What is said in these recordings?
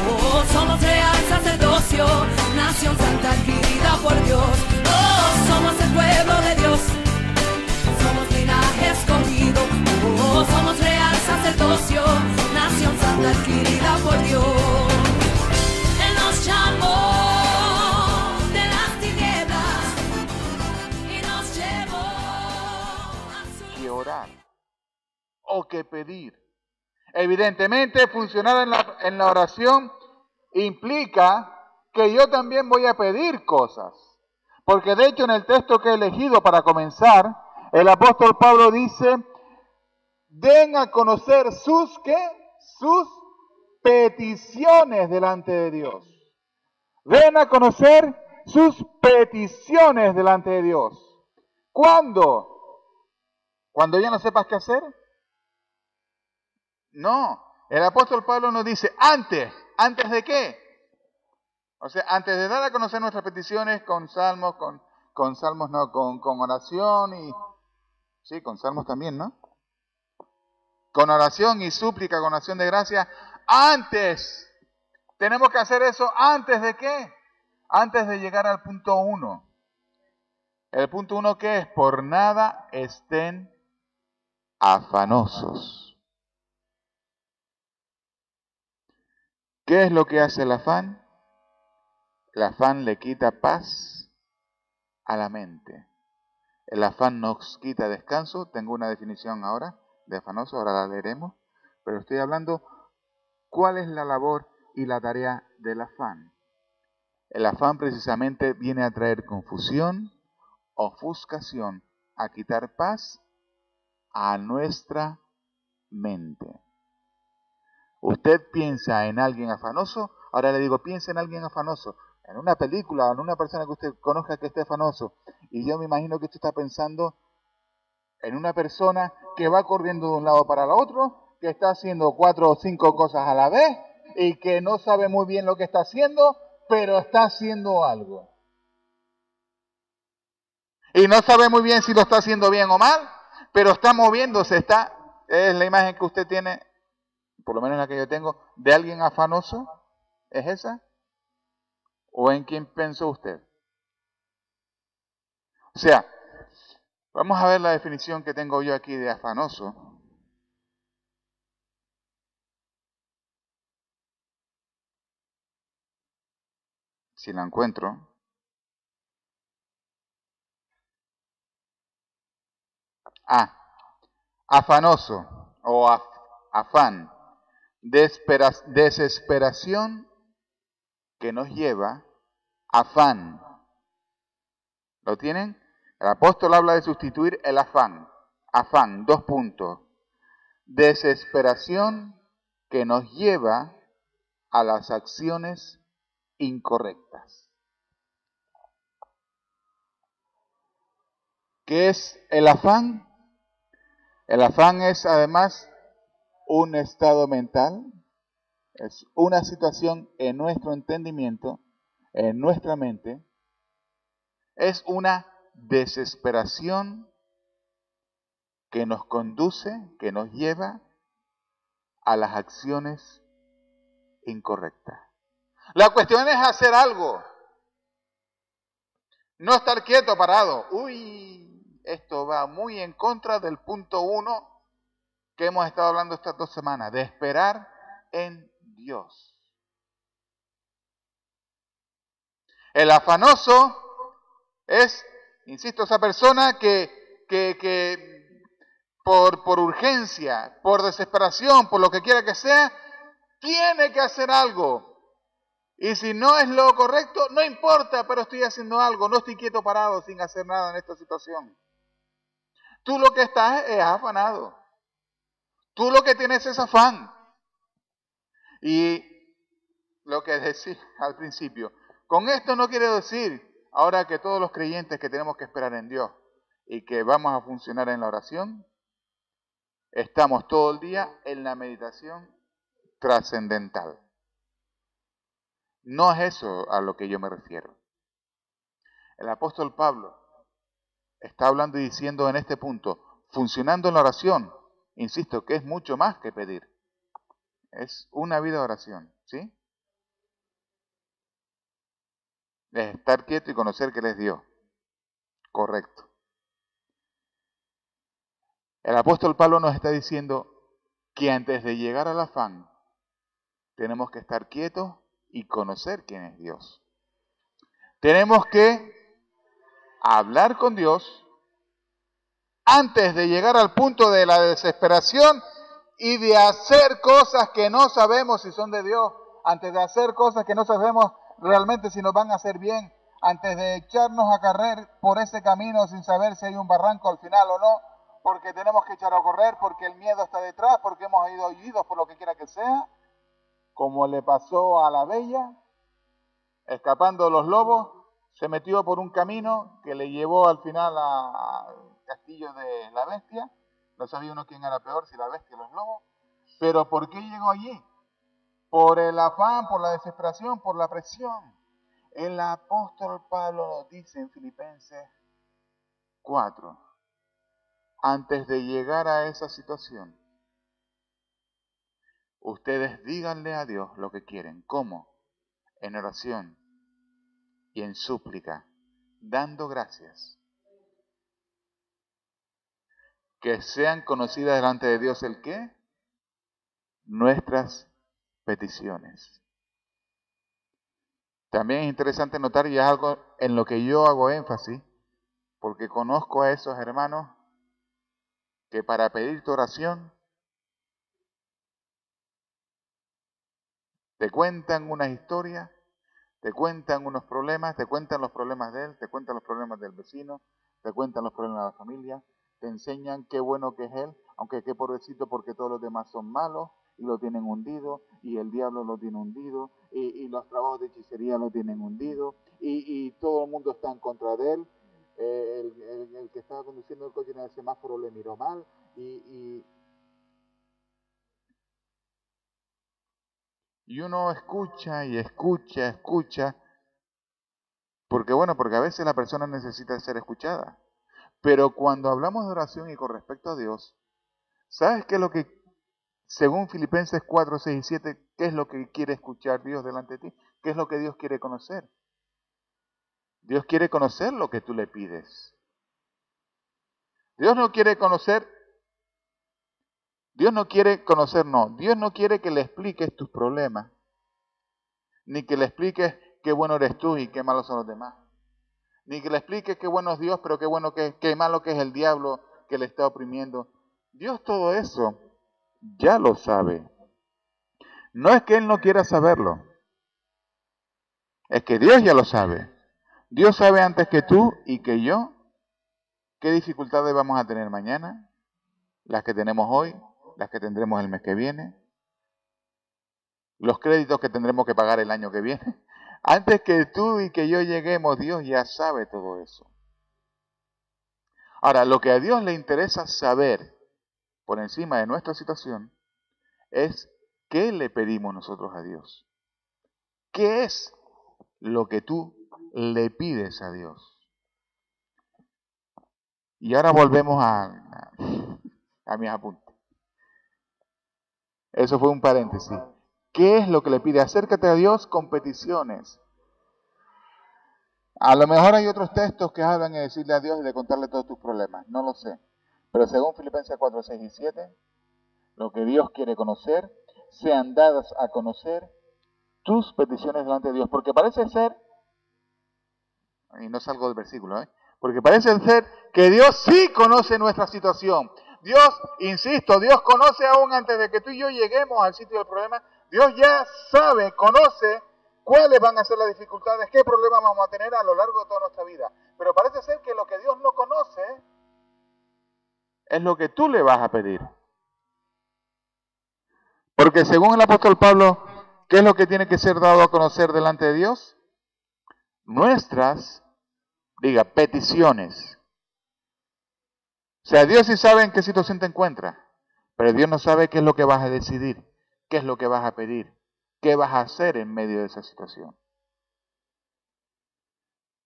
Oh, somos real sacerdocio, nación santa adquirida por Dios. Oh, somos el pueblo de Dios, somos linaje escogido. Oh, somos real sacerdocio, nación santa adquirida por Dios. Él nos llamó de las tinieblas y nos llevó a su... Que orar o que pedir. Evidentemente, funcionar en la oración implica que yo también voy a pedir cosas. Porque de hecho en el texto que he elegido para comenzar, el apóstol Pablo dice, den a conocer sus peticiones delante de Dios. Den a conocer sus peticiones delante de Dios. ¿Cuándo? ¿Cuando ya no sepas qué hacer? No, el apóstol Pablo nos dice antes. ¿Antes de qué? O sea, antes de dar a conocer nuestras peticiones con salmos, con salmos no, con oración y... Sí, con salmos también, ¿no? Con oración y súplica, con acción de gracia. Antes. Tenemos que hacer eso antes de qué? Antes de llegar al punto 1. El punto 1 ¿qué es? Por nada estén afanosos. ¿Qué es lo que hace el afán? El afán le quita paz a la mente. El afán nos quita descanso. Tengo una definición ahora de afanoso, ahora la leeremos. Pero estoy hablando cuál es la labor y la tarea del afán. El afán precisamente viene a traer confusión, ofuscación, a quitar paz a nuestra mente. Usted piensa en alguien afanoso, ahora le digo, piensa en alguien afanoso, en una película o en una persona que usted conozca que esté afanoso. Y yo me imagino que usted está pensando en una persona que va corriendo de un lado para el otro, que está haciendo 4 o 5 cosas a la vez y que no sabe muy bien lo que está haciendo, pero está haciendo algo. Y no sabe muy bien si lo está haciendo bien o mal, pero está moviéndose, es la imagen que usted tiene, por lo menos la que yo tengo, de alguien afanoso. ¿Es esa? ¿O en quién pensó usted? O sea, vamos a ver la definición que tengo yo aquí de afanoso. Si la encuentro. Afanoso o afán. Desesperación que nos lleva, afán. ¿Lo tienen? El apóstol habla de sustituir el afán. Afán, 2 puntos. Desesperación que nos lleva a las acciones incorrectas. ¿Qué es el afán? El afán es además un estado mental, es una situación en nuestro entendimiento, en nuestra mente, es una desesperación que nos conduce, que nos lleva a las acciones incorrectas. La cuestión es hacer algo, no estar quieto, parado. Uy, esto va muy en contra del punto 1 que hemos estado hablando estas 2 semanas, de esperar en Dios. El afanoso es, insisto, esa persona que por urgencia, por desesperación, por lo que quiera que sea, tiene que hacer algo. Y si no es lo correcto, no importa, pero estoy haciendo algo, no estoy quieto parado sin hacer nada en esta situación. Tú lo que estás es afanado. Tú lo que tienes es afán. Y lo que decía al principio, con esto no quiere decir ahora que todos los creyentes que tenemos que esperar en Dios y que vamos a funcionar en la oración, estamos todo el día en la meditación trascendental. No es eso a lo que yo me refiero. El apóstol Pablo está hablando y diciendo en este punto, funcionando en la oración, insisto, que es mucho más que pedir. Es una vida de oración, ¿sí? Es estar quieto y conocer que Él es Dios. Correcto. El apóstol Pablo nos está diciendo que antes de llegar al afán, tenemos que estar quietos y conocer quién es Dios. Tenemos que hablar con Dios antes de llegar al punto de la desesperación y de hacer cosas que no sabemos si son de Dios, antes de hacer cosas que no sabemos realmente si nos van a hacer bien, antes de echarnos a correr por ese camino sin saber si hay un barranco al final o no, porque tenemos que echar a correr, porque el miedo está detrás, porque hemos ido oídos por lo que quiera que sea, como le pasó a la bella, escapando de los lobos, se metió por un camino que le llevó al final al castillo de la bestia. No sabía uno quién era peor, si la bestia o los lobos. Pero ¿por qué llegó allí? Por el afán, por la desesperación, por la presión. El apóstol Pablo nos dice en Filipenses 4, antes de llegar a esa situación, ustedes díganle a Dios lo que quieren. ¿Cómo? En oración y en súplica, dando gracias. Que sean conocidas delante de Dios el qué? Nuestras peticiones. También es interesante notar, y es algo en lo que yo hago énfasis, porque conozco a esos hermanos que para pedir tu oración te cuentan una historia, te cuentan unos problemas, te cuentan los problemas de él, te cuentan los problemas del vecino, te cuentan los problemas de la familia, te enseñan qué bueno que es él, aunque qué pobrecito porque todos los demás son malos y lo tienen hundido, y el diablo lo tiene hundido, y los trabajos de hechicería lo tienen hundido, y todo el mundo está en contra de él. El que estaba conduciendo el coche en el semáforo le miró mal, y uno escucha y escucha, porque a veces la persona necesita ser escuchada. Pero cuando hablamos de oración y con respecto a Dios, ¿sabes qué es lo que, según Filipenses 4, 6 y 7, qué es lo que quiere escuchar Dios delante de ti? ¿Qué es lo que Dios quiere conocer? Dios quiere conocer lo que tú le pides. Dios no quiere conocer, Dios no quiere que le expliques tus problemas, ni que le expliques qué bueno eres tú y qué malos son los demás. Ni que le expliques qué bueno es Dios, pero qué malo que es el diablo que le está oprimiendo. Dios todo eso ya lo sabe. No es que Él no quiera saberlo, es que Dios ya lo sabe. Dios sabe antes que tú y que yo qué dificultades vamos a tener mañana, las que tenemos hoy, las que tendremos el mes que viene, los créditos que tendremos que pagar el año que viene. Antes que tú y que yo lleguemos, Dios ya sabe todo eso. Ahora, lo que a Dios le interesa saber por encima de nuestra situación es qué le pedimos nosotros a Dios. ¿Qué es lo que tú le pides a Dios? Y ahora volvemos a mis apuntes. Eso fue un paréntesis. ¿Qué es lo que le pide? Acércate a Dios con peticiones. A lo mejor hay otros textos que hablan de decirle a Dios y de contarle todos tus problemas. No lo sé. Pero según Filipenses 4, 6 y 7, lo que Dios quiere conocer, sean dadas a conocer tus peticiones delante de Dios. Porque parece ser, y no salgo del versículo, porque parece ser que Dios sí conoce nuestra situación. Dios, insisto, Dios conoce aún antes de que tú y yo lleguemos al sitio del problema. Dios ya sabe, conoce cuáles van a ser las dificultades, qué problemas vamos a tener a lo largo de toda nuestra vida. Pero parece ser que lo que Dios no conoce es lo que tú le vas a pedir. Porque según el apóstol Pablo, ¿qué es lo que tiene que ser dado a conocer delante de Dios? Nuestras, peticiones. O sea, Dios sí sabe en qué situación te encuentras, pero Dios no sabe qué es lo que vas a decidir, qué es lo que vas a pedir, qué vas a hacer en medio de esa situación.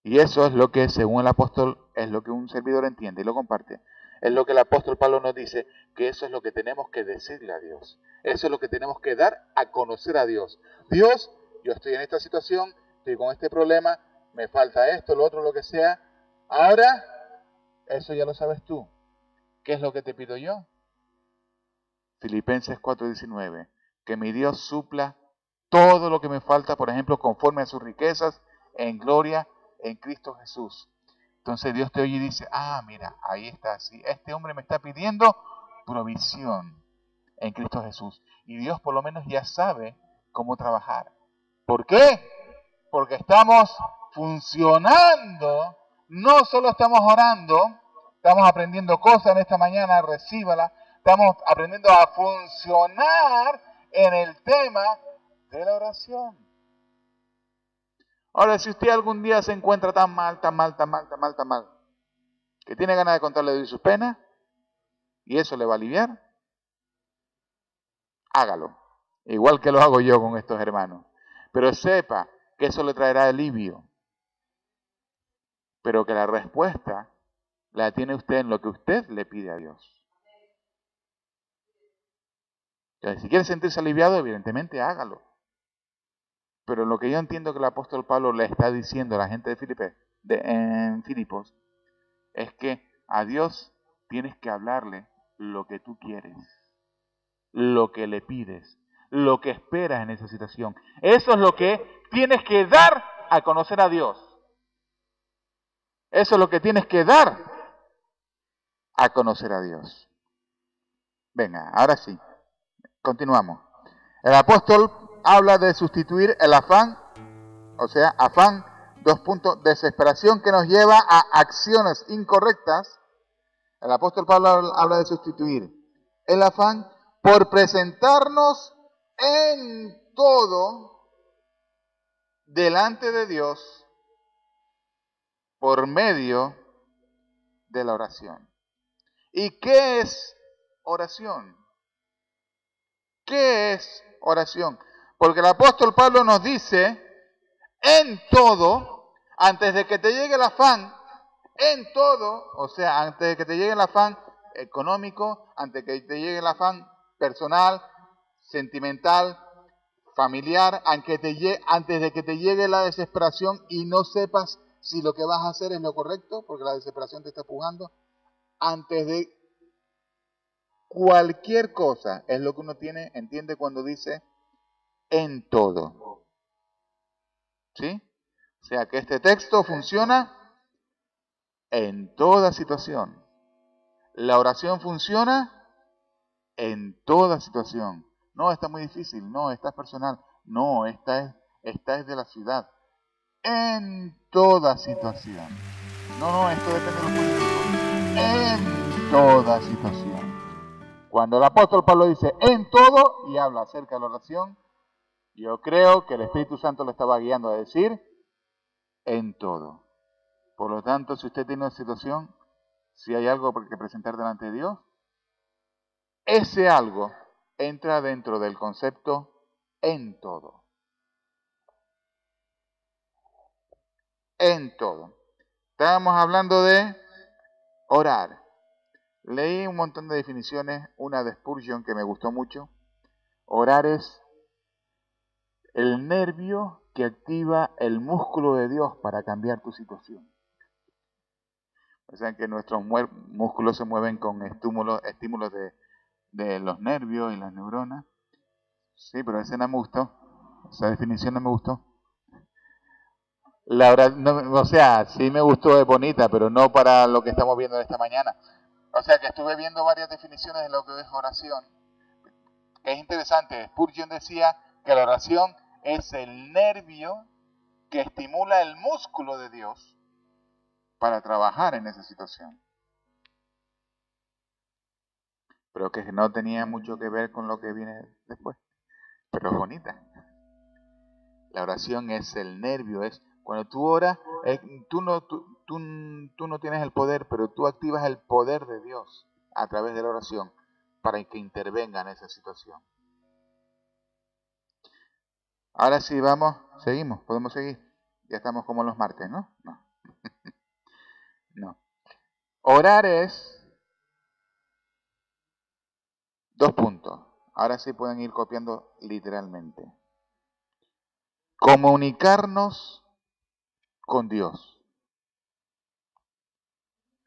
Y eso es lo que, según el apóstol, es lo que un servidor entiende y lo comparte. Es lo que el apóstol Pablo nos dice, que eso es lo que tenemos que decirle a Dios. Eso es lo que tenemos que dar a conocer a Dios. Dios, yo estoy en esta situación, estoy con este problema, me falta esto, lo otro, lo que sea. Ahora, eso ya lo sabes tú. ¿Qué es lo que te pido yo? Filipenses 4:19. Que mi Dios supla todo lo que me falta, por ejemplo, conforme a sus riquezas en gloria en Cristo Jesús. Entonces Dios te oye y dice, mira, ahí está, sí, este hombre me está pidiendo provisión en Cristo Jesús. Y Dios por lo menos ya sabe cómo trabajar. ¿Por qué? Porque estamos funcionando, no solo estamos orando, estamos aprendiendo cosas en esta mañana, recíbala, estamos aprendiendo a funcionar en el tema de la oración. Ahora, si usted algún día se encuentra tan mal, que tiene ganas de contarle de sus penas, y eso le va a aliviar, hágalo. Igual que lo hago yo con estos hermanos. Pero sepa que eso le traerá alivio. Pero que la respuesta la tiene usted en lo que usted le pide a Dios. Entonces, si quiere sentirse aliviado, evidentemente hágalo. Pero lo que yo entiendo que el apóstol Pablo le está diciendo a la gente en Filipos es que a Dios tienes que hablarle lo que tú quieres, lo que le pides, lo que esperas en esa situación. Eso es lo que tienes que dar a conocer a Dios. Eso es lo que tienes que dar a conocer a Dios. Venga, ahora sí, continuamos. El apóstol habla de sustituir el afán, o sea, afán, desesperación que nos lleva a acciones incorrectas. El apóstol Pablo habla de sustituir el afán por presentarnos en todo delante de Dios por medio de la oración. ¿Y qué es oración? ¿Qué es oración? Porque el apóstol Pablo nos dice, en todo, antes de que te llegue el afán, en todo, o sea, antes de que te llegue el afán económico, antes de que te llegue el afán personal, sentimental, familiar, antes de que te llegue la desesperación y no sepas si lo que vas a hacer es lo correcto, porque la desesperación te está empujando, antes de cualquier cosa, es lo que uno entiende cuando dice en todo. ¿Sí? O sea que este texto funciona en toda situación. La oración funciona en toda situación. No, está muy difícil, no, esta es personal, no, esta es de la ciudad. En toda situación. No, esto depende de los políticos. En toda situación. Cuando el apóstol Pablo dice en todo y habla acerca de la oración, yo creo que el Espíritu Santo lo estaba guiando a decir en todo. Por lo tanto, si usted tiene una situación, si hay algo que presentar delante de Dios, ese algo entra dentro del concepto en todo. En todo. Estábamos hablando de orar. Leí un montón de definiciones, una de Spurgeon que me gustó mucho. Orar es el nervio que activa el músculo de Dios para cambiar tu situación. O sea que nuestros músculos se mueven con estímulos de los nervios y las neuronas. Sí, pero ese no me gustó. Esa definición no me gustó. O sea, sí me gustó, es bonita, pero no para lo que estamos viendo esta mañana. O sea que estuve viendo varias definiciones de lo que es oración. Es interesante. Spurgeon decía que la oración es el nervio que estimula el músculo de Dios para trabajar en esa situación. Pero que no tenía mucho que ver con lo que viene después. Pero es bonita. La oración es el nervio, es cuando tú oras, tú no tienes el poder, pero tú activas el poder de Dios a través de la oración para que intervenga en esa situación. Ahora sí, seguimos, podemos seguir. Ya estamos como los martes, ¿no? No. No. Orar es 2 puntos. Ahora sí pueden ir copiando literalmente. Comunicarnos con Dios.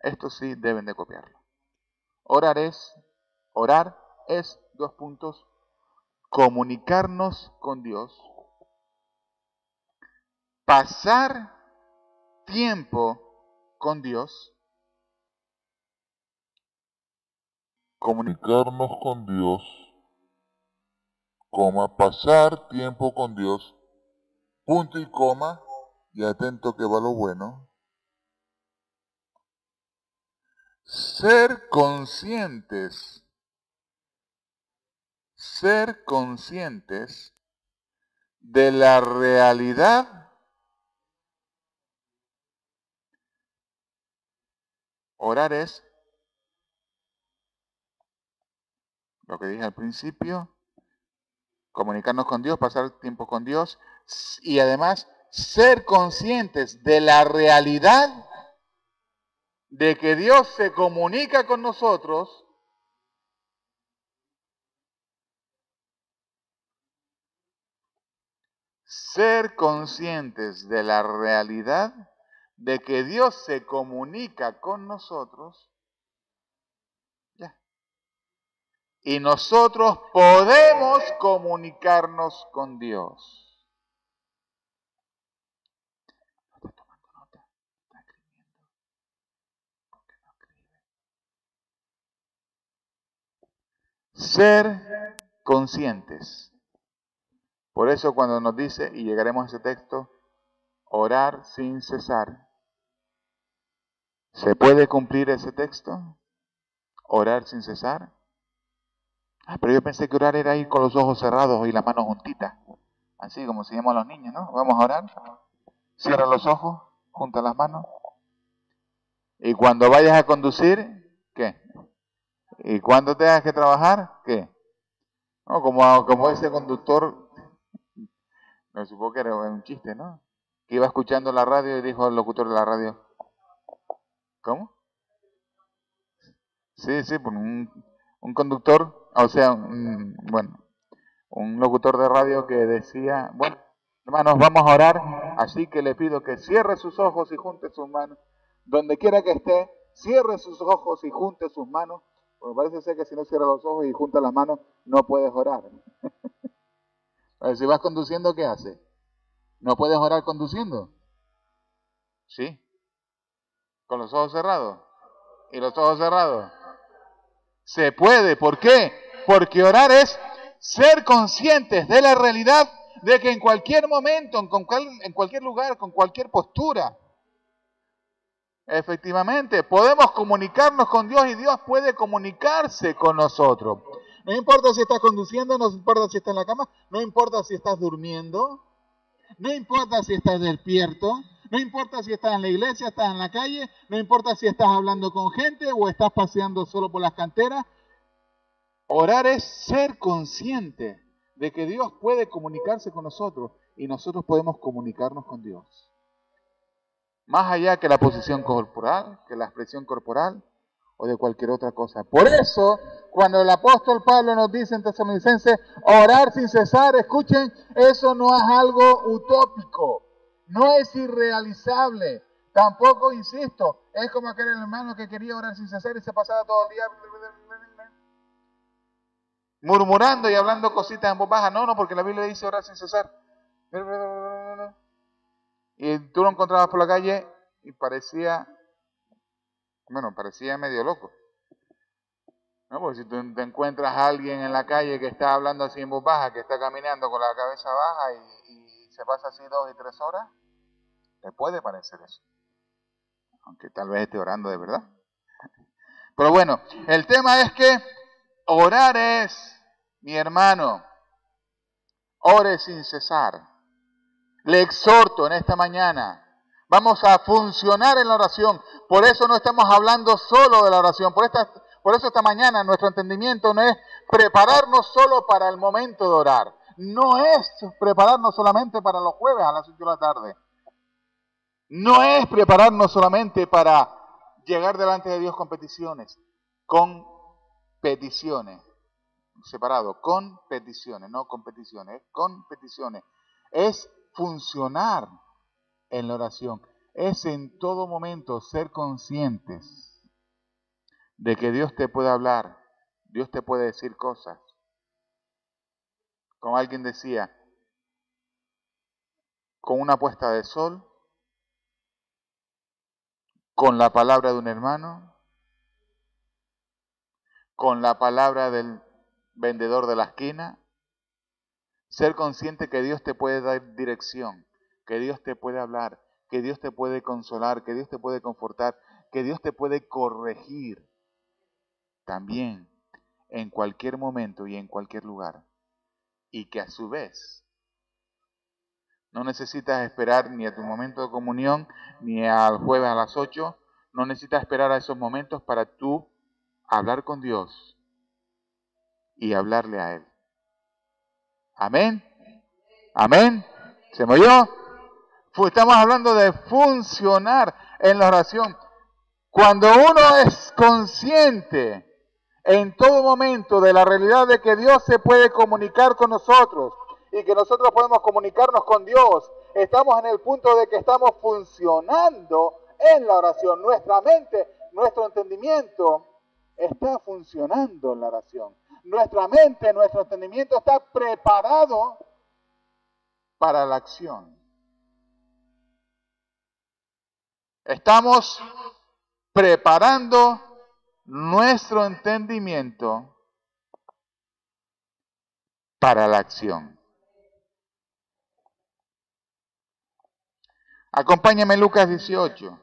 Esto sí deben de copiarlo. Orar es, dos puntos, comunicarnos con Dios, pasar tiempo con Dios, comunicarnos con Dios, pasar tiempo con Dios, punto y coma, y atento que va lo bueno. Ser conscientes de la realidad. Orar es lo que dije al principio, comunicarnos con Dios, pasar tiempo con Dios y además ser conscientes de la realidad de que Dios se comunica con nosotros ser conscientes de la realidad de que Dios se comunica con nosotros, ya. Y nosotros podemos comunicarnos con Dios. ¿No está tomando nota? ¿Está escribiendo? ¿Por qué no escribe? Ser conscientes. Por eso cuando nos dice, y llegaremos a ese texto, orar sin cesar. ¿Se puede cumplir ese texto? ¿Orar sin cesar? Pero yo pensé que orar era ir con los ojos cerrados y las manos juntitas. Así como se llaman los niños, ¿no? Vamos a orar. Cierra los ojos, junta las manos. Y cuando vayas a conducir, ¿qué? Y cuando tengas que trabajar, ¿qué? No, como ese conductor, me supongo que era un chiste, ¿no? Que iba escuchando la radio y dijo al locutor de la radio, ¿cómo? Sí, pues un conductor, o sea, un locutor de radio que decía, bueno, hermanos, vamos a orar, así que le pido que cierre sus ojos y junte sus manos. Donde quiera que esté, cierre sus ojos y junte sus manos. Porque parece ser que si no cierra los ojos y junta las manos, no puedes orar. Si vas conduciendo, ¿qué hace? ¿No puedes orar conduciendo? Sí. ¿Con los ojos cerrados? ¿Y los ojos cerrados? Se puede. ¿Por qué? Porque orar es ser conscientes de la realidad de que en cualquier momento, en cualquier lugar, con cualquier postura, efectivamente, podemos comunicarnos con Dios y Dios puede comunicarse con nosotros. No importa si estás conduciendo, no importa si estás en la cama, no importa si estás durmiendo, no importa si estás despierto, no importa si estás en la iglesia, estás en la calle, no importa si estás hablando con gente o estás paseando solo por las canteras. Orar es ser consciente de que Dios puede comunicarse con nosotros y nosotros podemos comunicarnos con Dios. Más allá que la posición corporal, que la expresión corporal o de cualquier otra cosa. Por eso, cuando el apóstol Pablo nos dice en Tesalonicenses, orar sin cesar, escuchen, eso no es algo utópico, no es irrealizable. Tampoco, insisto, es como aquel hermano que quería orar sin cesar y se pasaba todo el día murmurando y hablando cositas en voz baja. No, porque la Biblia dice orar sin cesar. Y tú lo encontrabas por la calle y parecía medio loco. ¿No? Porque si tú te encuentras a alguien en la calle que está hablando así en voz baja, que está caminando con la cabeza baja y se pasa así 2 y 3 horas, te puede parecer eso. Aunque tal vez esté orando de verdad. Pero bueno, el tema es que orar es, mi hermano, ore sin cesar. Le exhorto en esta mañana, vamos a funcionar en la oración. Por eso no estamos hablando solo de la oración. Por eso esta mañana nuestro entendimiento no es prepararnos solo para el momento de orar. No es prepararnos solamente para los jueves a las 8 de la tarde. No es prepararnos solamente para llegar delante de Dios con peticiones. Separado, con peticiones, no competiciones, con peticiones. Es funcionar en la oración. es en todo momento ser conscientes de que Dios te puede hablar, Dios te puede decir cosas. Como alguien decía, con una puesta de sol, con la palabra de un hermano, con la palabra del vendedor de la esquina, ser consciente que Dios te puede dar dirección, que Dios te puede hablar, que Dios te puede consolar, que Dios te puede confortar, que Dios te puede corregir también en cualquier momento y en cualquier lugar. Y que a su vez no necesitas esperar ni a tu momento de comunión, ni al jueves a las 8, no necesitas esperar a esos momentos para tú hablar con Dios y hablarle a Él. Amén. Amén. ¿Se me oyó? Estamos hablando de funcionar en la oración. Cuando uno es consciente en todo momento de la realidad de que Dios se puede comunicar con nosotros y que nosotros podemos comunicarnos con Dios, estamos en el punto de que estamos funcionando en la oración. Nuestra mente, nuestro entendimiento está funcionando en la oración. Nuestra mente, nuestro entendimiento está preparado para la acción. Estamos preparando nuestro entendimiento para la acción. Acompáñame Lucas 18.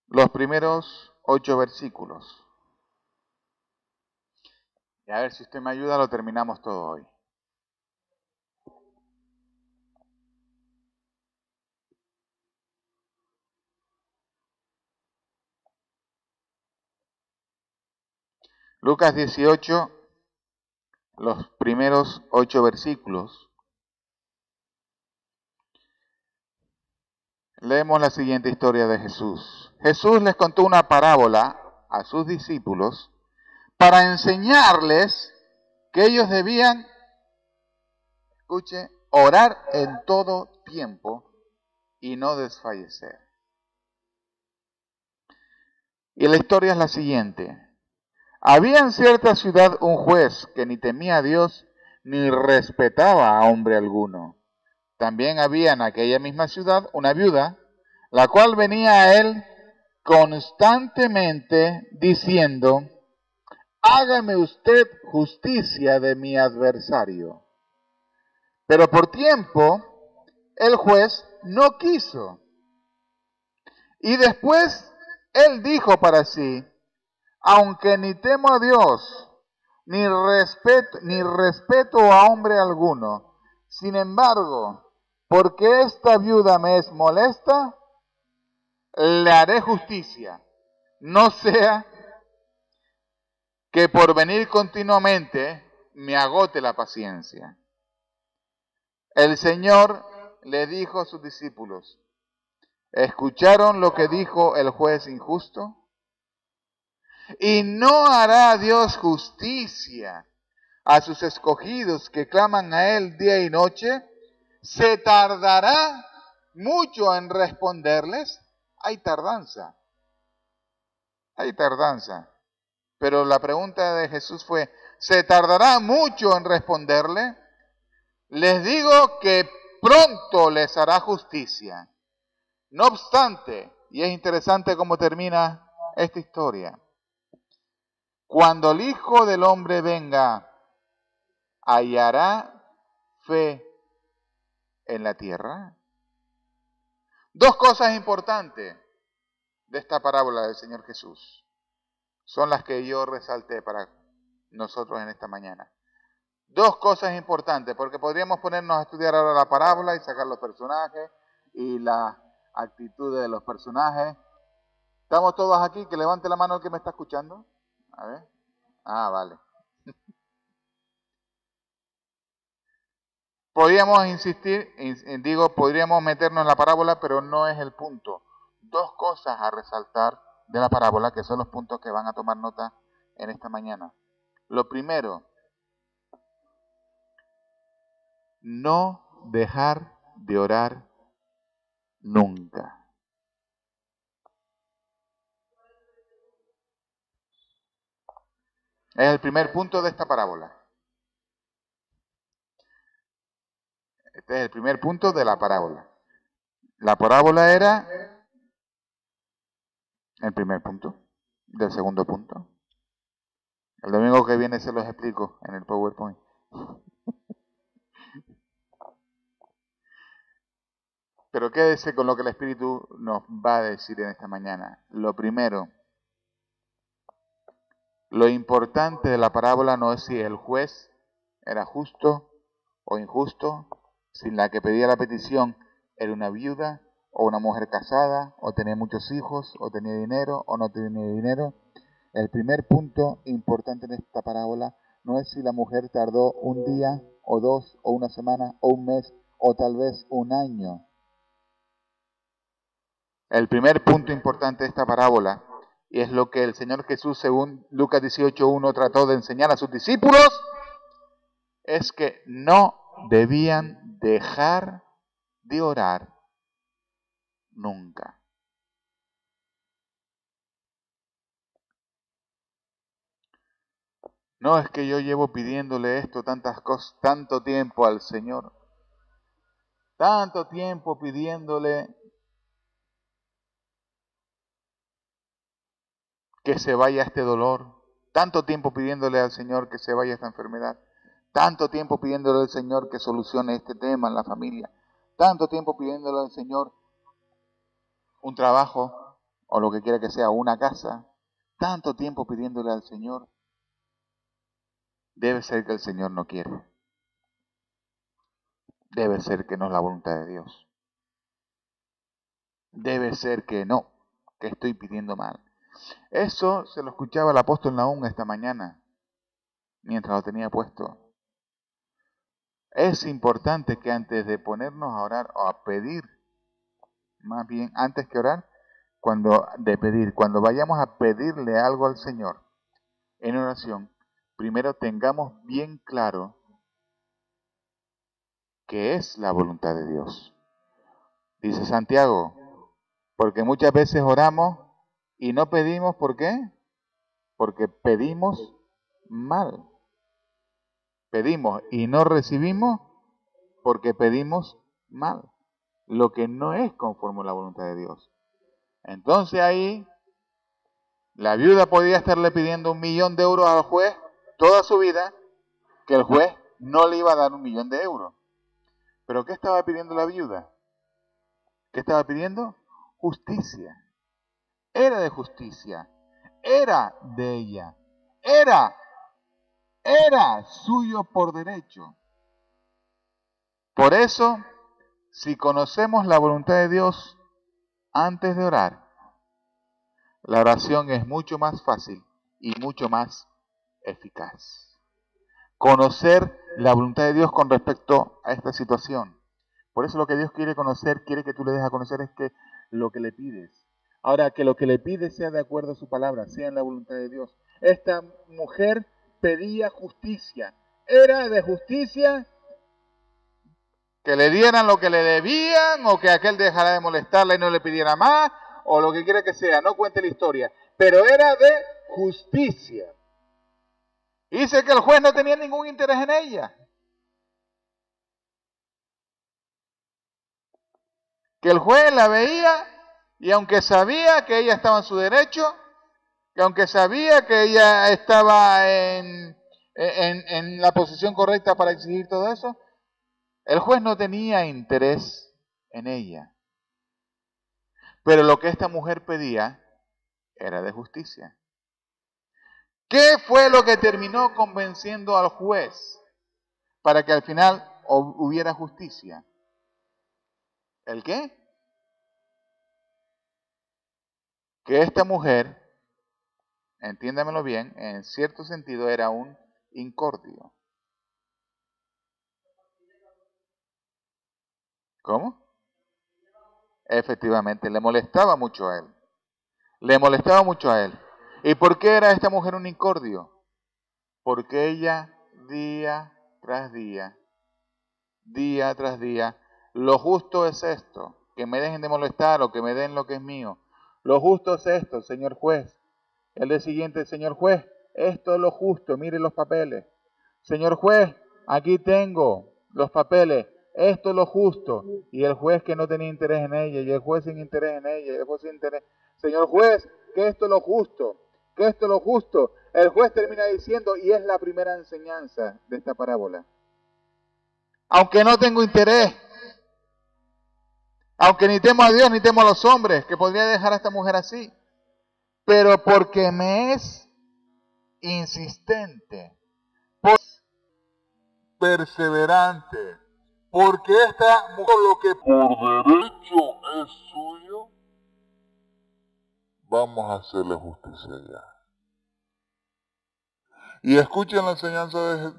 Los primeros 8 versículos. Y a ver si usted me ayuda, lo terminamos todo hoy. Lucas 18, los primeros 8 versículos. Leemos la siguiente historia de Jesús. Jesús les contó una parábola a sus discípulos para enseñarles que ellos debían, escuche, orar en todo tiempo y no desfallecer. Y la historia es la siguiente. Había en cierta ciudad un juez que ni temía a Dios ni respetaba a hombre alguno. También había en aquella misma ciudad una viuda, la cual venía a él constantemente diciendo: hágame usted justicia de mi adversario. Pero por tiempo el juez no quiso. Y después él dijo para sí: aunque ni temo a Dios, ni respeto a hombre alguno, sin embargo, porque esta viuda me es molesta, le haré justicia, no sea que por venir continuamente me agote la paciencia. El Señor le dijo a sus discípulos: ¿escucharon lo que dijo el juez injusto? ¿Y no hará Dios justicia a sus escogidos que claman a Él día y noche? ¿Se tardará mucho en responderles? Hay tardanza. Pero la pregunta de Jesús fue: ¿se tardará mucho en responderle? Les digo que pronto les hará justicia. No obstante, y es interesante cómo termina esta historia, cuando el Hijo del Hombre venga, ¿hallará fe en la tierra? Dos cosas importantes de esta parábola del Señor Jesús son las que yo resalté para nosotros en esta mañana. Dos cosas importantes, porque podríamos ponernos a estudiar ahora la parábola y sacar los personajes y la actitud de los personajes. ¿Estamos todos aquí? Que levante la mano el que me está escuchando. A ver. Ah, vale. Podríamos insistir, podríamos meternos en la parábola, pero no es el punto. Dos cosas a resaltar de la parábola, que son los puntos que van a tomar nota en esta mañana. Lo primero, no dejar de orar nunca. Es el primer punto de esta parábola. Este es el primer punto de la parábola. La parábola era el primer punto del segundo punto. El domingo que viene se los explico en el PowerPoint. Pero quédese con lo que el Espíritu nos va a decir en esta mañana. Lo primero, lo importante de la parábola no es si el juez era justo o injusto, si la que pedía la petición era una viuda o una mujer casada, o tenía muchos hijos, o tenía dinero o no tenía dinero. El primer punto importante en esta parábola no es si la mujer tardó un día, o dos, o una semana, o un mes, o tal vez un año. El primer punto importante de esta parábola, y es lo que el Señor Jesús, según Lucas 18:1, trató de enseñar a sus discípulos, es que no debían dejar de orar nunca. No es que yo llevo pidiéndole esto tantas cosas, tanto tiempo al Señor, tanto tiempo pidiéndole que se vaya este dolor, tanto tiempo pidiéndole al Señor que se vaya esta enfermedad, tanto tiempo pidiéndole al Señor que solucione este tema en la familia, tanto tiempo pidiéndole al Señor un trabajo o lo que quiera que sea, una casa, tanto tiempo pidiéndole al Señor. Debe ser que el Señor no quiere. Debe ser que no es la voluntad de Dios. Debe ser que no, que estoy pidiendo mal. Eso se lo escuchaba el apóstol Nahum esta mañana, mientras lo tenía puesto. Es importante que antes de ponernos a orar o a pedir, más bien antes que orar, cuando vayamos a pedirle algo al Señor en oración, primero tengamos bien claro qué es la voluntad de Dios. Dice Santiago, porque muchas veces oramos y no pedimos, ¿por qué? Porque pedimos mal. Pedimos y no recibimos porque pedimos mal, lo que no es conforme a la voluntad de Dios. Entonces ahí la viuda podía estarle pidiendo 1.000.000 de euros al juez toda su vida, que el juez no le iba a dar 1.000.000 de euros. ¿Pero qué estaba pidiendo la viuda? ¿Qué estaba pidiendo? Justicia. Era de justicia. Era de ella. Era suyo por derecho. Por eso, si conocemos la voluntad de Dios antes de orar, la oración es mucho más fácil y mucho más eficaz. Conocer la voluntad de Dios con respecto a esta situación. Por eso lo que Dios quiere conocer, quiere que tú le des a conocer, es que lo que le pides. Ahora, que lo que le pides sea de acuerdo a su palabra, sea en la voluntad de Dios. Esta mujer pedía justicia. Era de justicia que le dieran lo que le debían, o que aquel dejara de molestarla y no le pidiera más, o lo que quiera que sea, no cuente la historia. Pero era de justicia. Y dice que el juez no tenía ningún interés en ella. Que el juez la veía y aunque sabía que ella estaba en su derecho, que aunque sabía que ella estaba en la posición correcta para exigir todo eso, el juez no tenía interés en ella. Pero lo que esta mujer pedía era de justicia. ¿Qué fue lo que terminó convenciendo al juez para que al final hubiera justicia? ¿El qué? Que esta mujer, entiéndamelo bien, en cierto sentido era un incordio. ¿Cómo? Efectivamente, le molestaba mucho a él. Le molestaba mucho a él. ¿Y por qué era esta mujer un incordio? Porque ella día tras día día tras día. Lo justo es esto, que me dejen de molestar o que me den lo que es mío. Lo justo es esto, señor juez. El día siguiente, señor juez, esto es lo justo, mire los papeles. Señor juez, aquí tengo los papeles, esto es lo justo. Y el juez que no tenía interés en ella, y el juez sin interés en ella, y el juez sin interés. Señor juez, que esto es lo justo, que esto es lo justo. El juez termina diciendo, y es la primera enseñanza de esta parábola. Aunque no tengo interés, aunque ni temo a Dios ni temo a los hombres, que podría dejar a esta mujer así, pero porque me es insistente, perseverante, porque esta mujer lo que por derecho es suyo, vamos a hacerle justicia ya. Y escuchen la enseñanza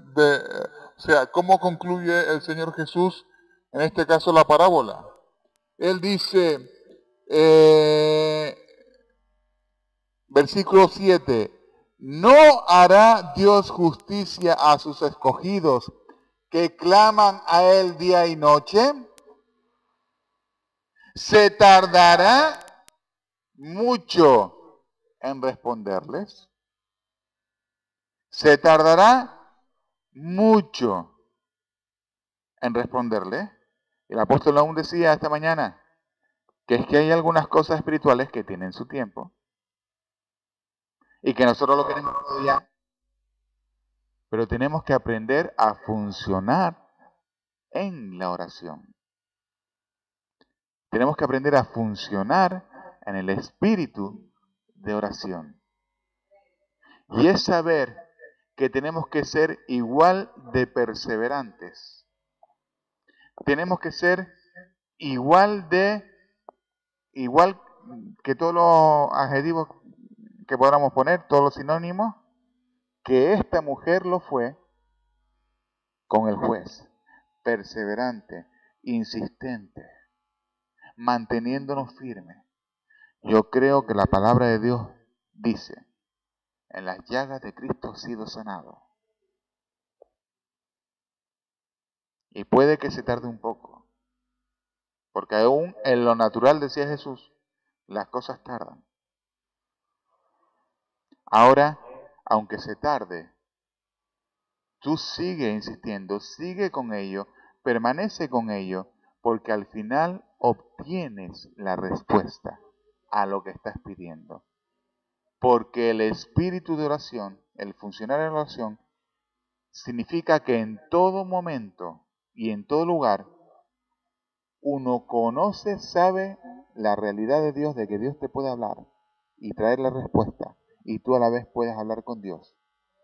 o sea, cómo concluye el Señor Jesús, en este caso la parábola. Él dice, versículo 7, ¿no hará Dios justicia a sus escogidos que claman a Él día y noche? ¿Se tardará mucho en responderles? ¿Se tardará mucho en responderle? El apóstol aún decía esta mañana que es que hay algunas cosas espirituales que tienen su tiempo y que nosotros lo queremos todo ya, pero tenemos que aprender a funcionar en la oración. Tenemos que aprender a funcionar en el espíritu de oración. Y es saber que tenemos que ser igual de perseverantes. Tenemos que ser igual que todos los adjetivos que podamos poner, todos los sinónimos, que esta mujer lo fue con el juez. Perseverante, insistente, manteniéndonos firmes. Yo creo que la palabra de Dios dice, en las llagas de Cristo he sido sanado. Y puede que se tarde un poco, porque aún en lo natural, decía Jesús, las cosas tardan. Ahora, aunque se tarde, tú sigue insistiendo, sigue con ello, permanece con ello, porque al final obtienes la respuesta a lo que estás pidiendo. Porque el espíritu de oración, el funcionar en la oración, significa que en todo momento y en todo lugar, uno conoce, sabe la realidad de Dios, de que Dios te puede hablar y traer la respuesta, y tú a la vez puedes hablar con Dios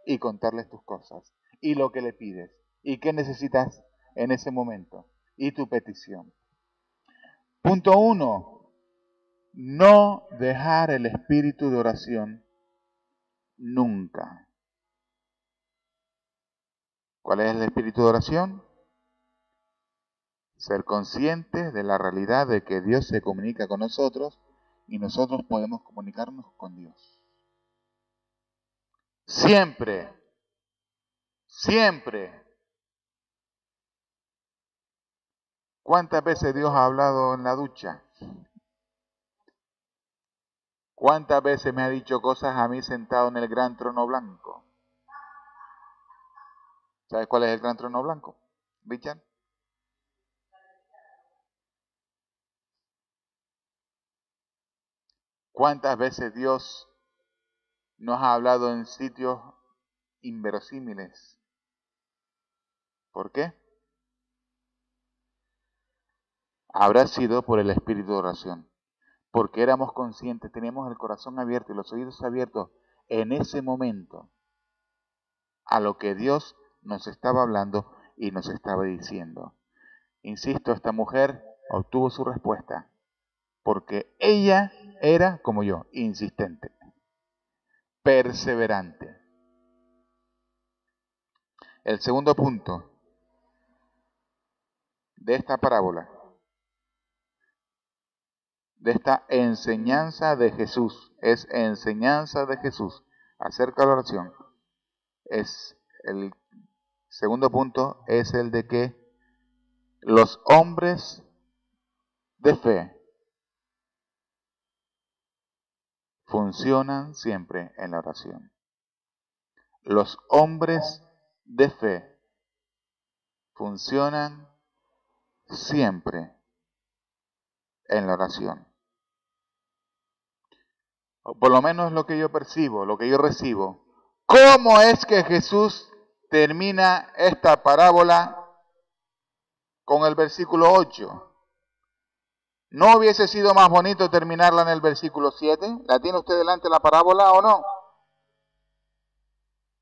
y contarles tus cosas, y lo que le pides, y qué necesitas en ese momento, y tu petición. Punto 1. No dejar el espíritu de oración nunca. ¿Cuál es el espíritu de oración? Ser conscientes de la realidad de que Dios se comunica con nosotros y nosotros podemos comunicarnos con Dios. Siempre, siempre. ¿Cuántas veces Dios ha hablado en la ducha? ¿Cuántas veces me ha dicho cosas a mí sentado en el gran trono blanco? ¿Sabes cuál es el gran trono blanco, Richard? ¿Cuántas veces Dios nos ha hablado en sitios inverosímiles? ¿Por qué? Habrá sido por el espíritu de oración, porque éramos conscientes, teníamos el corazón abierto y los oídos abiertos en ese momento a lo que Dios nos estaba hablando y nos estaba diciendo. Insisto, esta mujer obtuvo su respuesta porque ella era, como yo, insistente, perseverante. El segundo punto de esta parábola, de esta enseñanza de Jesús, es enseñanza de Jesús acerca de la oración. Es el segundo punto, es el de que Los hombres de fe funcionan siempre en la oración. Los hombres de fe funcionan siempre en la oración. O por lo menos lo que yo percibo, lo que yo recibo. ¿Cómo es que Jesús termina esta parábola con el versículo 8? ¿No hubiese sido más bonito terminarla en el versículo 7? ¿La tiene usted delante la parábola o no?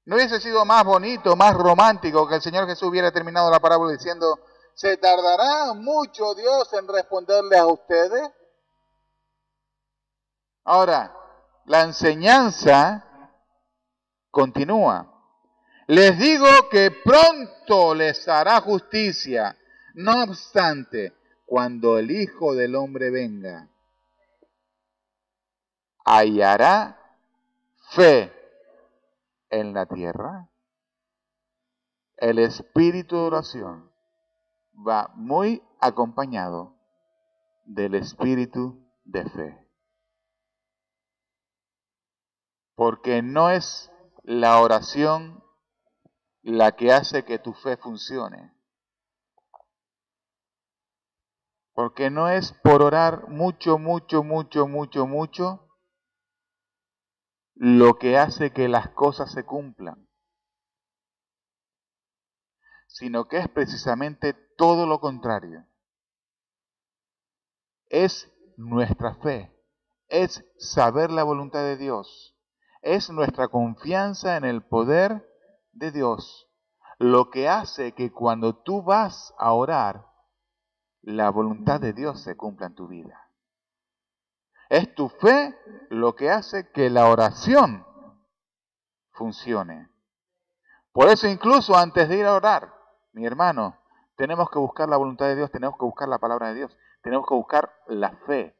¿No hubiese sido más bonito, más romántico que el Señor Jesús hubiera terminado la parábola diciendo, ¿se tardará mucho Dios en responderle a ustedes? Ahora, la enseñanza continúa. Les digo que pronto les hará justicia. No obstante, cuando el Hijo del Hombre venga, ¿hallará fe en la tierra? El espíritu de oración va muy acompañado del espíritu de fe. Porque no es la oración la que hace que tu fe funcione. Porque no es por orar mucho lo que hace que las cosas se cumplan, sino que es precisamente todo lo contrario. Es nuestra fe, es saber la voluntad de Dios, es nuestra confianza en el poder de Dios, lo que hace que cuando tú vas a orar, la voluntad de Dios se cumpla en tu vida. Es tu fe lo que hace que la oración funcione. Por eso incluso antes de ir a orar, mi hermano, tenemos que buscar la voluntad de Dios, tenemos que buscar la palabra de Dios, tenemos que buscar la fe.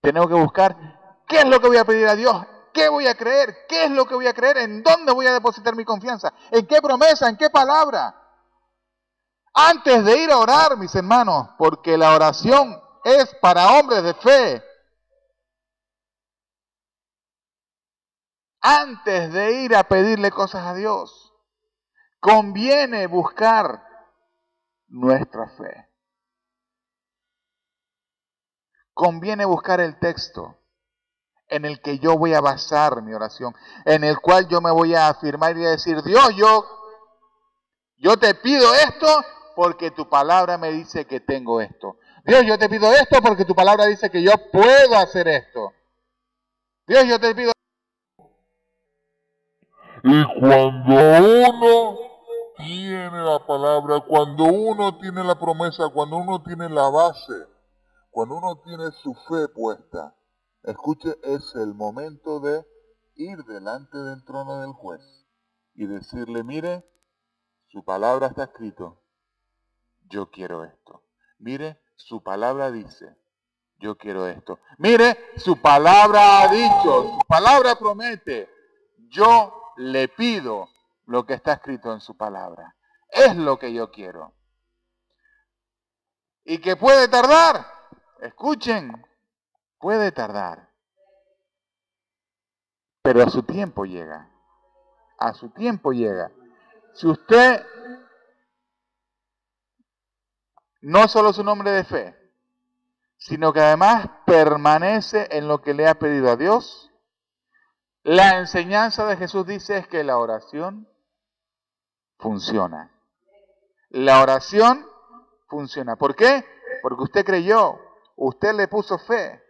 Tenemos que buscar qué es lo que voy a pedir a Dios, qué voy a creer, qué es lo que voy a creer, en dónde voy a depositar mi confianza, en qué promesa, en qué palabra. Antes de ir a orar, mis hermanos, porque la oración es para hombres de fe. Antes de ir a pedirle cosas a Dios, conviene buscar nuestra fe. Conviene buscar el texto en el que yo voy a basar mi oración, en el cual yo me voy a afirmar y a decir, Dios, yo te pido esto porque tu palabra me dice que tengo esto. Dios, yo te pido esto porque tu palabra dice que yo puedo hacer esto. Dios, yo te pido. Y cuando uno tiene la palabra, cuando uno tiene la promesa, cuando uno tiene la base, cuando uno tiene su fe puesta, escuche, es el momento de ir delante del trono del juez y decirle, mire, su palabra está escrito, yo quiero esto. Mire, su palabra dice, yo quiero esto. Mire, su palabra ha dicho, su palabra promete, yo le pido lo que está escrito en su palabra. Es lo que yo quiero. ¿Y que puede tardar? Escuchen, puede tardar. Pero a su tiempo llega. A su tiempo llega. Si usted no solo es un hombre de fe, sino que además permanece en lo que le ha pedido a Dios, la enseñanza de Jesús dice es que la oración funciona. La oración funciona. ¿Por qué? Porque usted creyó, usted le puso fe.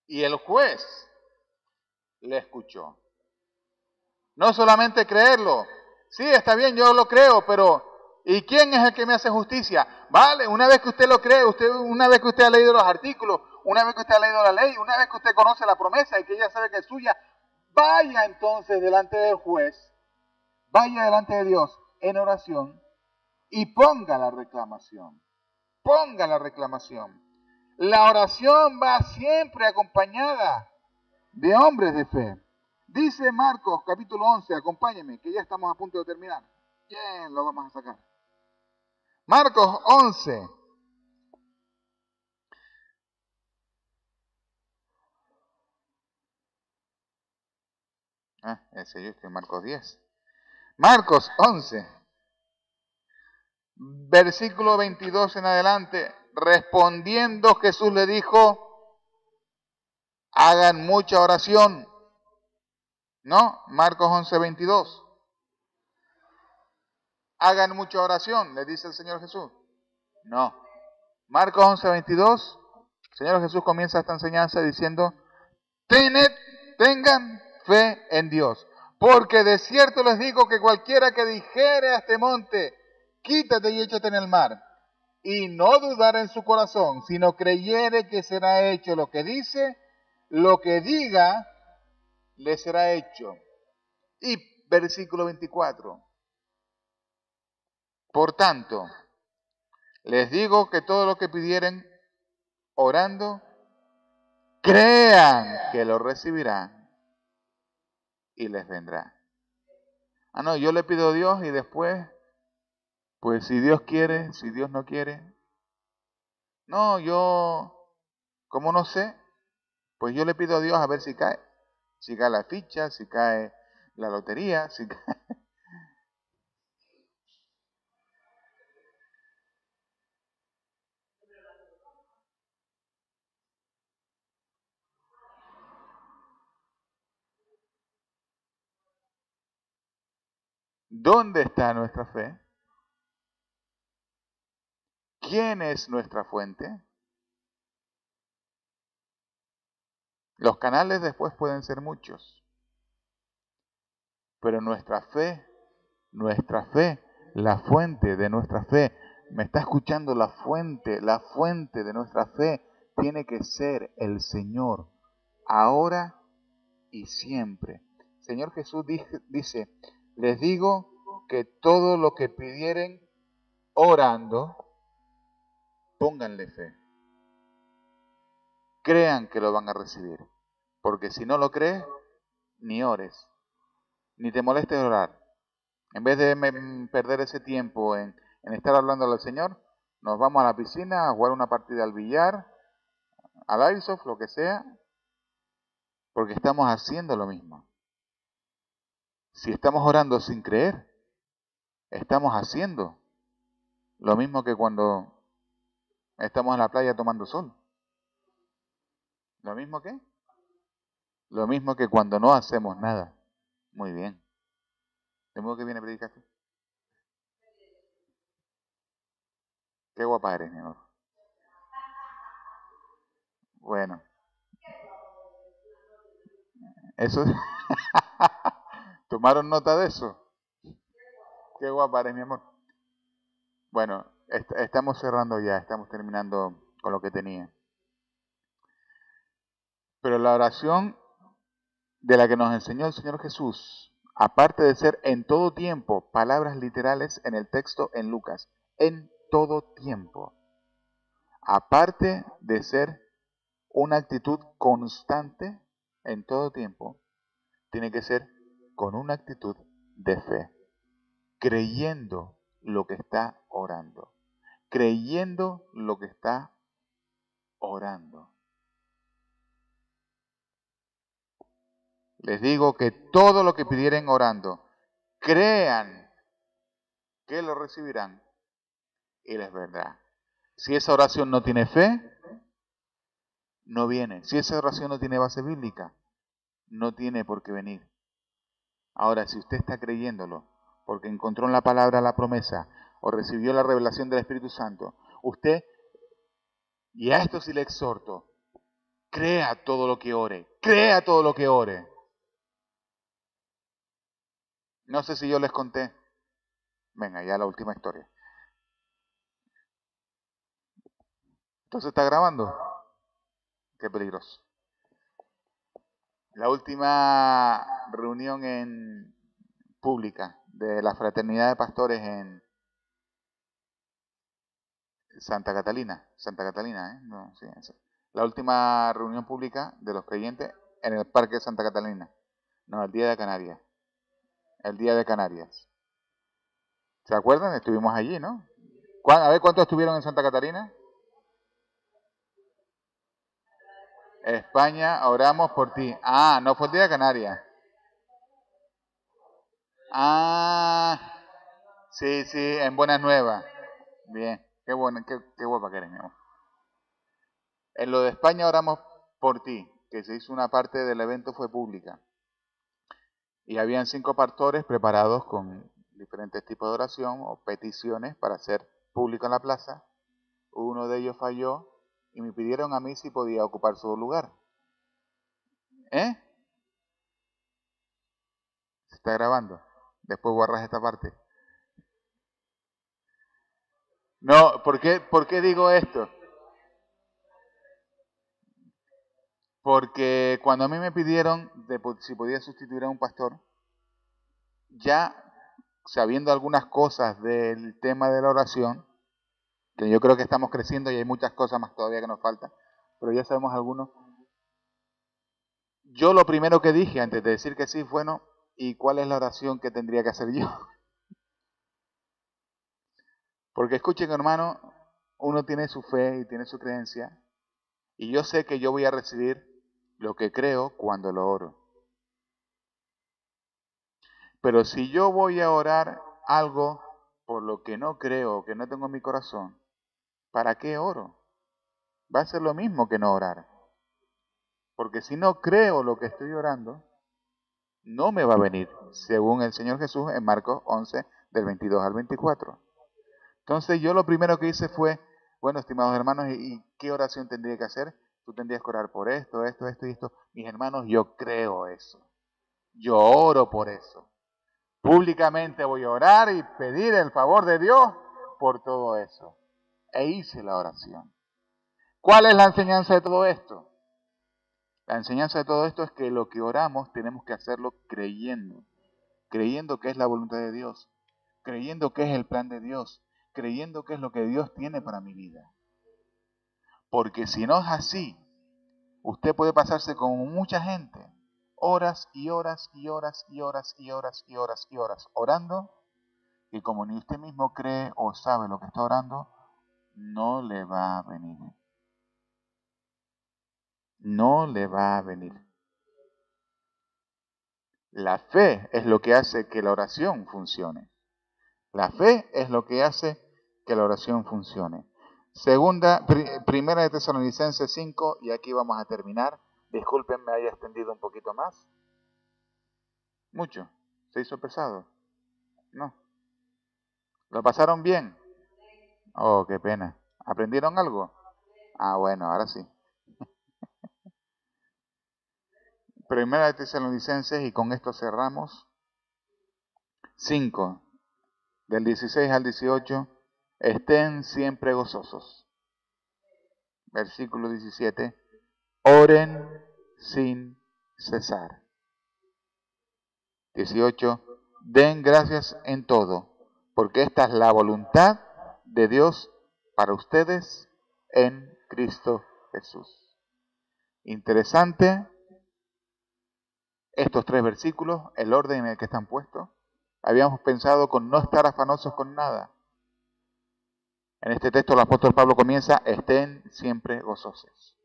Y el juez le escuchó. No solamente creerlo. Sí, está bien, yo lo creo, pero ¿y quién es el que me hace justicia? Vale, una vez que usted lo cree, una vez que usted ha leído los artículos, una vez que usted ha leído la ley, una vez que usted conoce la promesa y que ella sabe que es suya, vaya entonces delante del juez, vaya delante de Dios en oración y ponga la reclamación. Ponga la reclamación. La oración va siempre acompañada de hombres de fe. Dice Marcos capítulo 11, acompáñenme, que ya estamos a punto de terminar. ¿Quién lo vamos a sacar? Marcos 11. Ese yo estoy en Marcos 10. Marcos 11. Versículo 22 en adelante. Respondiendo Jesús le dijo, hagan mucha oración. ¿No? Marcos 11, 22. Hagan mucha oración, le dice el Señor Jesús. No. Marcos 11, 22. El Señor Jesús comienza esta enseñanza diciendo, tengan fe en Dios. Porque de cierto les digo que cualquiera que dijere a este monte, quítate y échate en el mar, y no dudar en su corazón, sino creyere que será hecho lo que dice, lo que diga, le será hecho. Y versículo 24. Por tanto, les digo que todo lo que pidieren orando, crean que lo recibirán y les vendrá. No, yo le pido a Dios y después, pues si Dios quiere, si Dios no quiere. No, yo, como no sé, pues yo le pido a Dios a ver si cae. Si cae la ficha, si cae la lotería, si cae... ¿Dónde está nuestra fe? ¿Quién es nuestra fuente? Los canales después pueden ser muchos, pero nuestra fe, la fuente de nuestra fe, ¿me está escuchando? La fuente de nuestra fe tiene que ser el Señor, ahora y siempre. Señor Jesús dice, les digo que todo lo que pidieren orando, pónganle fe. Crean que lo van a recibir. Porque si no lo crees, ni ores, ni te molestes de orar. En vez de perder ese tiempo en estar hablando al Señor, nos vamos a la piscina a jugar una partida al billar, al airsoft, lo que sea, porque estamos haciendo lo mismo. Si estamos orando sin creer, estamos haciendo lo mismo que cuando estamos en la playa tomando sol. ¿Lo mismo qué? Lo mismo que cuando no hacemos nada. Muy bien. ¿De modo que viene a predicarte? Qué guapa eres, mi amor. Bueno. Eso. ¿Tomaron nota de eso? Qué guapa eres, mi amor. Bueno, estamos cerrando ya, estamos terminando con lo que tenía. Pero la oración de la que nos enseñó el Señor Jesús, aparte de ser en todo tiempo, palabras literales en el texto en Lucas, en todo tiempo, aparte de ser una actitud constante en todo tiempo, tiene que ser con una actitud de fe, creyendo lo que está orando, creyendo lo que está orando. Les digo que todo lo que pidieren orando, crean que lo recibirán y les vendrá. Si esa oración no tiene fe, no viene. Si esa oración no tiene base bíblica, no tiene por qué venir. Ahora, si usted está creyéndolo, porque encontró en la palabra la promesa, o recibió la revelación del Espíritu Santo, usted, y a esto sí le exhorto, crea todo lo que ore, crea todo lo que ore. No sé si yo les conté. Venga, ya la última historia. Entonces está grabando. Qué peligroso. La última reunión en pública de la Fraternidad de Pastores en Santa Catalina, No, sí, eso. La última reunión pública de los creyentes en el Parque de Santa Catalina. No, el Día de Canarias. El Día de Canarias. ¿Se acuerdan? Estuvimos allí, ¿no? A ver, ¿cuántos estuvieron en Santa Catarina? España, oramos por ti. Ah, no fue el día de Canarias. Ah, sí, en Buenas Nuevas. Bien, qué buena, qué guapa que eres, mi amor. En lo de España oramos por ti, que se hizo una parte del evento, fue pública. Y habían 5 pastores preparados con diferentes tipos de oración o peticiones para hacer público en la plaza. Uno de ellos falló y me pidieron a mí si podía ocupar su lugar. ¿Eh? Se está grabando. Después borras esta parte. No, ¿por qué digo esto? Porque cuando a mí me pidieron si podía sustituir a un pastor, ya sabiendo algunas cosas del tema de la oración, que yo creo que estamos creciendo y hay muchas cosas más todavía que nos faltan, pero ya sabemos algunos. Yo lo primero que dije antes de decir que sí, bueno, ¿y cuál es la oración que tendría que hacer yo? Porque escuchen, hermano, uno tiene su fe y tiene su creencia, y yo sé que yo voy a recibir lo que creo cuando lo oro. Pero si yo voy a orar algo por lo que no creo, que no tengo en mi corazón, ¿para qué oro? Va a ser lo mismo que no orar. Porque si no creo lo que estoy orando, no me va a venir, según el Señor Jesús en Marcos 11, del 22 al 24. Entonces yo lo primero que hice fue, bueno, estimados hermanos, ¿y qué oración tendría que hacer? Tú tendrías que orar por esto, esto, esto y esto. Mis hermanos, yo creo eso. Yo oro por eso. Públicamente voy a orar y pedir el favor de Dios por todo eso. E hice la oración. ¿Cuál es la enseñanza de todo esto? La enseñanza de todo esto es que lo que oramos tenemos que hacerlo creyendo. Creyendo que es la voluntad de Dios. Creyendo que es el plan de Dios. Creyendo que es lo que Dios tiene para mi vida. Porque si no es así, usted puede pasarse con mucha gente, horas y horas y horas y horas y horas y horas y horas orando, y como ni usted mismo cree o sabe lo que está orando, no le va a venir. No le va a venir. La fe es lo que hace que la oración funcione. La fe es lo que hace que la oración funcione. Primera de Tesalonicenses 5, y aquí vamos a terminar. Disculpen, me haya extendido un poquito más. Mucho. ¿Se hizo pesado? No. ¿Lo pasaron bien? Oh, qué pena. ¿Aprendieron algo? Ah, bueno, ahora sí. Primera de Tesalonicenses, y con esto cerramos. 5, del 16 al 18. Estén siempre gozosos. Versículo 17. Oren sin cesar. 18. Den gracias en todo, porque esta es la voluntad de Dios para ustedes en Cristo Jesús. Interesante estos 3 versículos, el orden en el que están puestos. Habíamos pensado con no estar afanosos con nada. En este texto el apóstol Pablo comienza, estén siempre gozosos.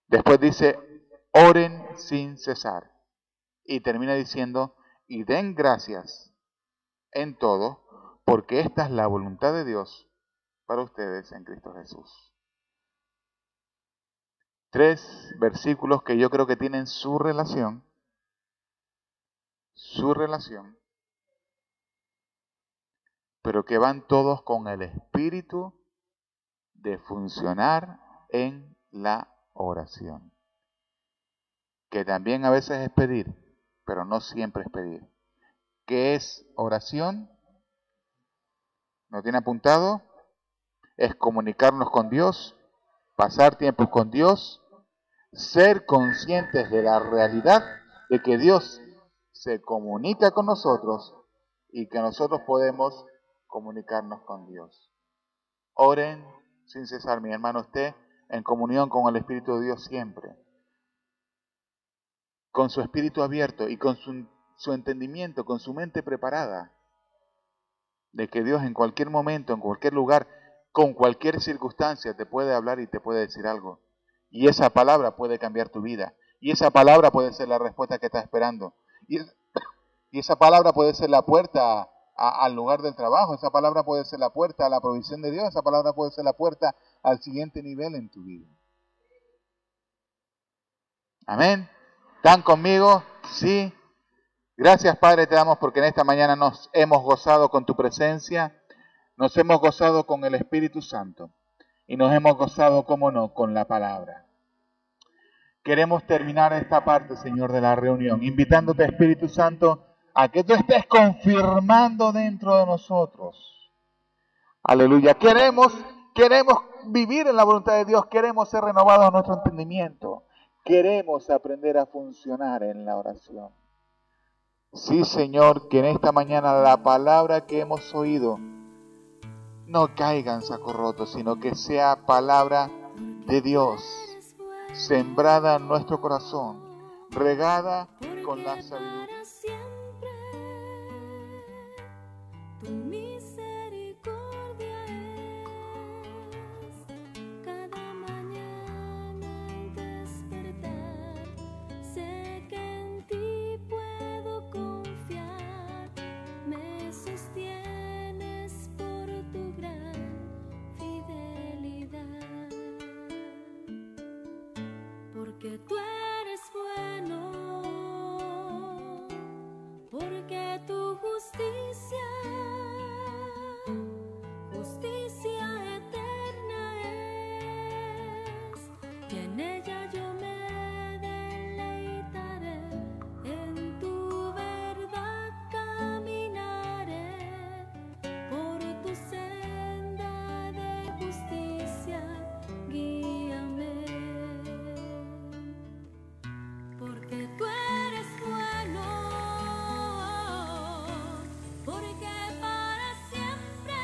Después dice, oren sin cesar. Y termina diciendo, y den gracias en todo, porque esta es la voluntad de Dios para ustedes en Cristo Jesús. 3 versículos que yo creo que tienen su relación, pero que van todos con el espíritu de funcionar en la oración. Que también a veces es pedir, pero no siempre es pedir. ¿Qué es oración? ¿No tiene apuntado? Es comunicarnos con Dios, pasar tiempo con Dios, ser conscientes de la realidad de que Dios se comunica con nosotros y que nosotros podemos comunicarnos con Dios. Oren sin cesar, mi hermano, esté en comunión con el Espíritu de Dios siempre, con su espíritu abierto y con su entendimiento, con su mente preparada, de que Dios en cualquier momento, en cualquier lugar, con cualquier circunstancia te puede hablar y te puede decir algo. Y esa palabra puede cambiar tu vida. Y esa palabra puede ser la respuesta que estás esperando. Y esa palabra puede ser la puerta al lugar del trabajo. Esa palabra puede ser la puerta a la provisión de Dios. Esa palabra puede ser la puerta al siguiente nivel en tu vida. Amén. ¿Están conmigo? Sí. Gracias, Padre, te damos porque en esta mañana nos hemos gozado con tu presencia, nos hemos gozado con el Espíritu Santo y nos hemos gozado, cómo no, con la palabra. Queremos terminar esta parte, Señor, de la reunión, invitándote, Espíritu Santo, a que tú estés confirmando dentro de nosotros. Aleluya. Queremos vivir en la voluntad de Dios, queremos ser renovados en nuestro entendimiento, queremos aprender a funcionar en la oración. Sí, Señor, que en esta mañana la palabra que hemos oído no caiga en saco roto, sino que sea palabra de Dios, sembrada en nuestro corazón, regada con la sabiduría. Tu misericordia es cada mañana al despertar. Sé que en ti puedo confiar, me sostienes por tu gran fidelidad. Porque tú eres bueno, porque tu justicia eterna es, y en ella yo me deleitaré, en tu verdad caminaré, por tu senda de justicia guíame, porque tú eres bueno, porque para siempre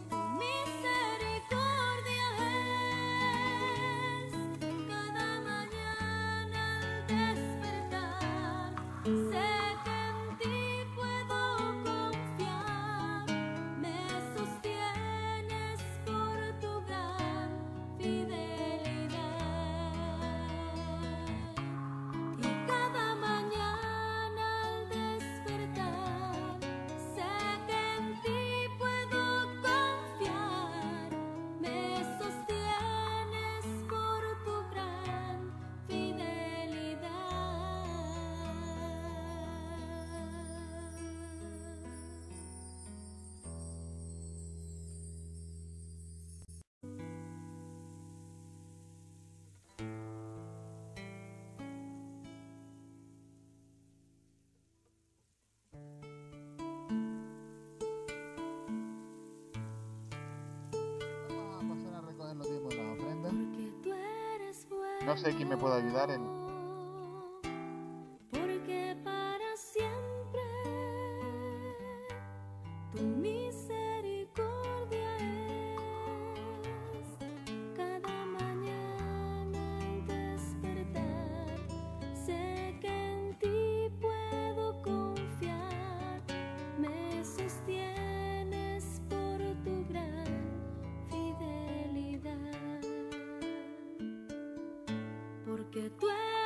tu misericordia es, cada mañana al despertar. Sé que en ti puedo confiar, me sostienes por tu gran fidelidad. Y cada mañana al despertar, sé que en ti puedo confiar, me sostienes por tu gran fidelidad. Vamos a pasar a recoger los diezmos de las ofrendas. Porque tú eres bueno. No sé quién me puede ayudar en... Porque para siempre tu misericordia es, cada mañana al despertar. Sé que en ti puedo confiar, me sostienes por tu gran fidelidad. Porque tú eres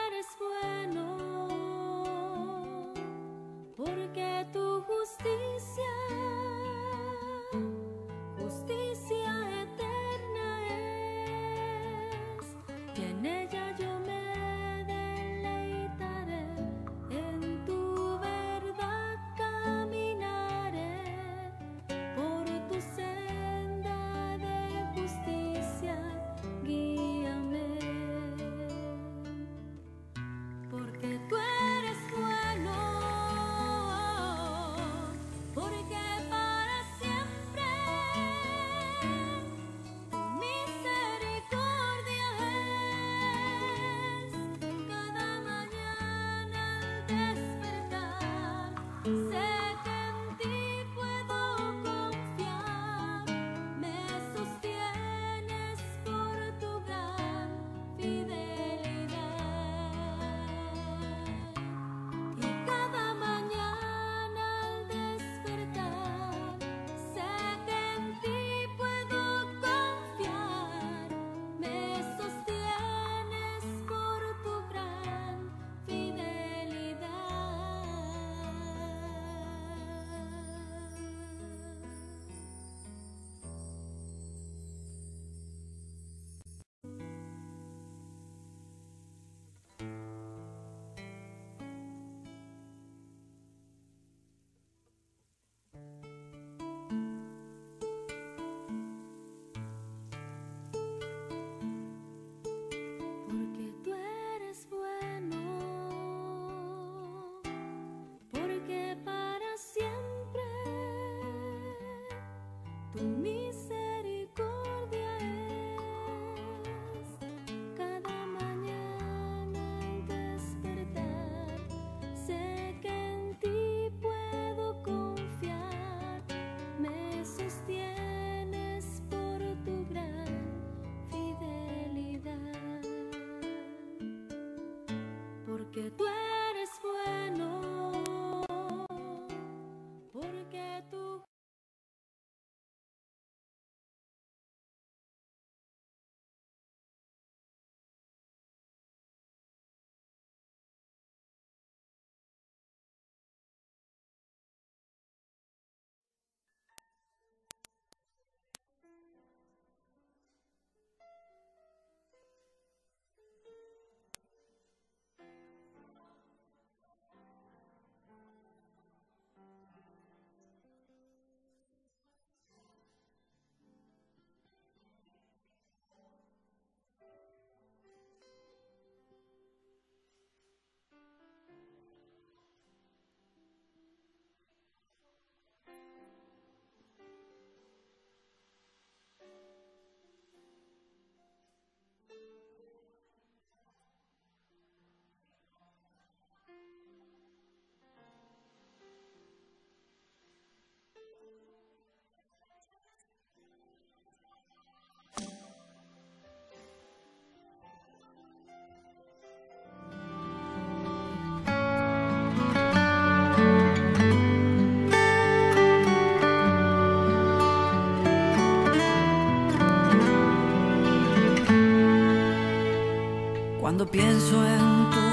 Cuando pienso en tu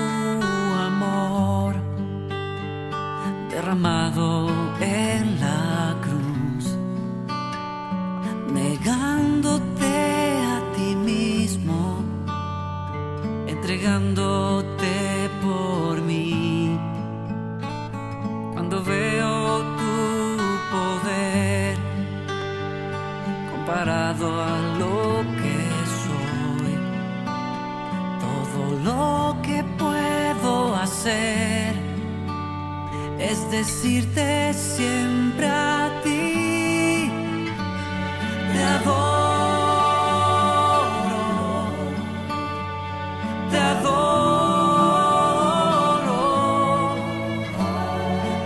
amor derramado en la cruz, negándote a ti mismo, entregándote por mí. Cuando veo tu poder comparado a lo que soy, todo lo que puedo hacer es decirte siempre a ti, te adoro, te adoro,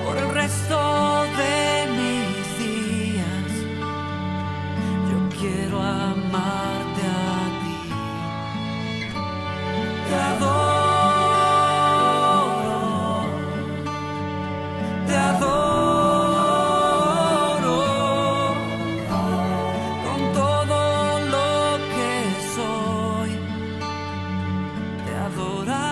por el resto de mis días yo quiero amarte a ti, te adoro. Adoraré.